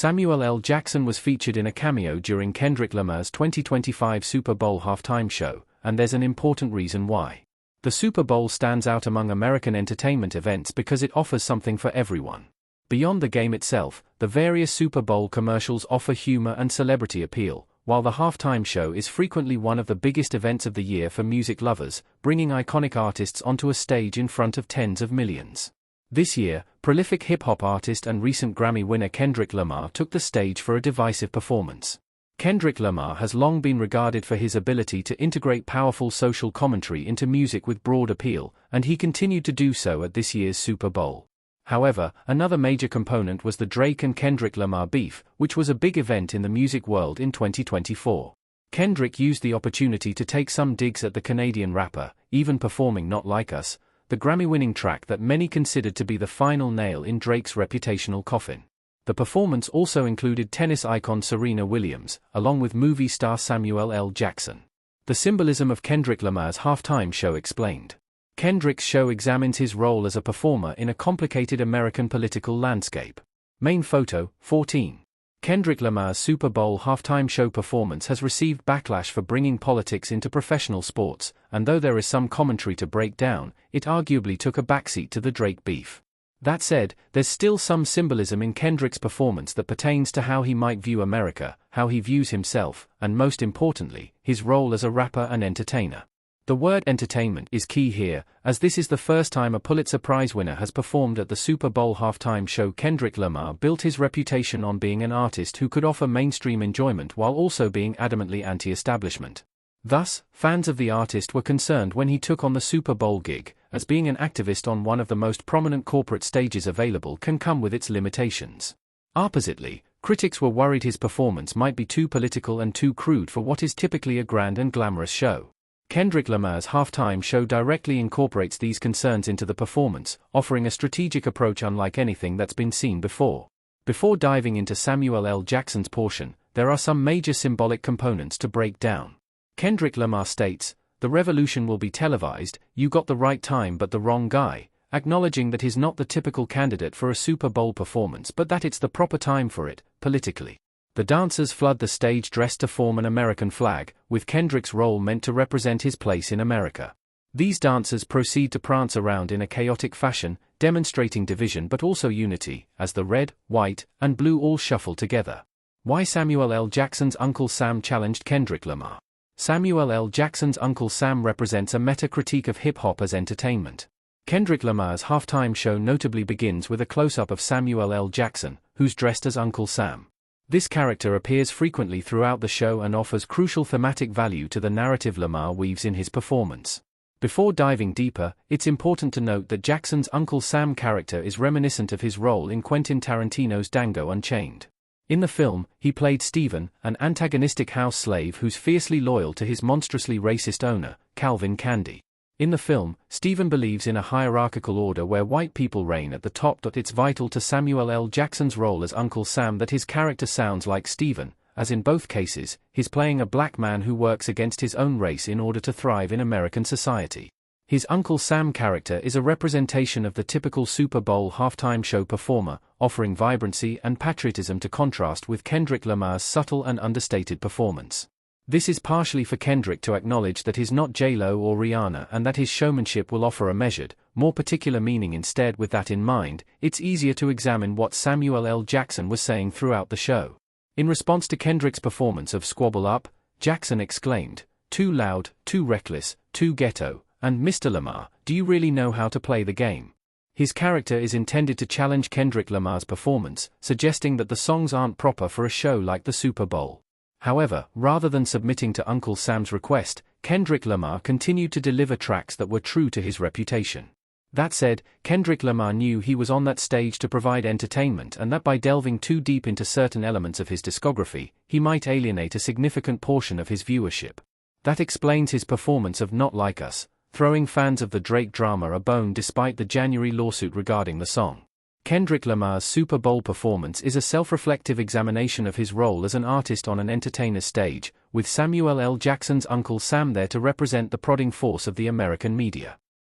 Samuel L. Jackson was featured in a cameo during Kendrick Lamar's 2025 Super Bowl halftime show, and there's an important reason why. The Super Bowl stands out among American entertainment events because it offers something for everyone. Beyond the game itself, the various Super Bowl commercials offer humor and celebrity appeal, while the halftime show is frequently one of the biggest events of the year for music lovers, bringing iconic artists onto a stage in front of tens of millions. This year, prolific hip-hop artist and recent Grammy winner Kendrick Lamar took the stage for a divisive performance. Kendrick Lamar has long been regarded for his ability to integrate powerful social commentary into music with broad appeal, and he continued to do so at this year's Super Bowl. However, another major component was the Drake and Kendrick Lamar beef, which was a big event in the music world in 2024. Kendrick used the opportunity to take some digs at the Canadian rapper, even performing Not Like Us, the Grammy-winning track that many considered to be the final nail in Drake's reputational coffin. The performance also included tennis icon Serena Williams, along with movie star Samuel L. Jackson. The symbolism of Kendrick Lamar's halftime show explained. Kendrick's show examines his role as a performer in a complicated American political landscape. Main photo, 14. Kendrick Lamar's Super Bowl halftime show performance has received backlash for bringing politics into professional sports, and though there is some commentary to break down, it arguably took a backseat to the Drake beef. That said, there's still some symbolism in Kendrick's performance that pertains to how he might view America, how he views himself, and most importantly, his role as a rapper and entertainer. The word entertainment is key here, as this is the first time a Pulitzer Prize winner has performed at the Super Bowl halftime show. Kendrick Lamar built his reputation on being an artist who could offer mainstream enjoyment while also being adamantly anti-establishment. Thus, fans of the artist were concerned when he took on the Super Bowl gig, as being an activist on one of the most prominent corporate stages available can come with its limitations. Oppositely, critics were worried his performance might be too political and too crude for what is typically a grand and glamorous show. Kendrick Lamar's halftime show directly incorporates these concerns into the performance, offering a strategic approach unlike anything that's been seen before. Before diving into Samuel L. Jackson's portion, there are some major symbolic components to break down. Kendrick Lamar states, "The revolution will be televised, you got the right time but the wrong guy," acknowledging that he's not the typical candidate for a Super Bowl performance but that it's the proper time for it, politically. The dancers flood the stage dressed to form an American flag, with Kendrick's role meant to represent his place in America. These dancers proceed to prance around in a chaotic fashion, demonstrating division but also unity, as the red, white, and blue all shuffle together. Why Samuel L. Jackson's Uncle Sam challenged Kendrick Lamar? Samuel L. Jackson's Uncle Sam represents a meta-critique of hip-hop as entertainment. Kendrick Lamar's halftime show notably begins with a close-up of Samuel L. Jackson, who's dressed as Uncle Sam. This character appears frequently throughout the show and offers crucial thematic value to the narrative Lamar weaves in his performance. Before diving deeper, it's important to note that Jackson's Uncle Sam character is reminiscent of his role in Quentin Tarantino's Django Unchained. In the film, he played Steven, an antagonistic house slave who's fiercely loyal to his monstrously racist owner, Calvin Candy. In the film, Steven believes in a hierarchical order where white people reign at the top. It's vital to Samuel L. Jackson's role as Uncle Sam that his character sounds like Steven, as in both cases, he's playing a black man who works against his own race in order to thrive in American society. His Uncle Sam character is a representation of the typical Super Bowl halftime show performer, offering vibrancy and patriotism to contrast with Kendrick Lamar's subtle and understated performance. This is partially for Kendrick to acknowledge that he's not J-Lo or Rihanna and that his showmanship will offer a measured, more particular meaning instead. With that in mind, it's easier to examine what Samuel L. Jackson was saying throughout the show. In response to Kendrick's performance of Squabble Up, Jackson exclaimed, "Too loud, too reckless, too ghetto, and Mr. Lamar, do you really know how to play the game?" His character is intended to challenge Kendrick Lamar's performance, suggesting that the songs aren't proper for a show like the Super Bowl. However, rather than submitting to Uncle Sam's request, Kendrick Lamar continued to deliver tracks that were true to his reputation. That said, Kendrick Lamar knew he was on that stage to provide entertainment and that by delving too deep into certain elements of his discography, he might alienate a significant portion of his viewership. That explains his performance of Not Like Us, throwing fans of the Drake drama a bone despite the January lawsuit regarding the song. Kendrick Lamar's Super Bowl performance is a self-reflective examination of his role as an artist on an entertainer's stage, with Samuel L. Jackson's Uncle Sam there to represent the prodding force of the American media.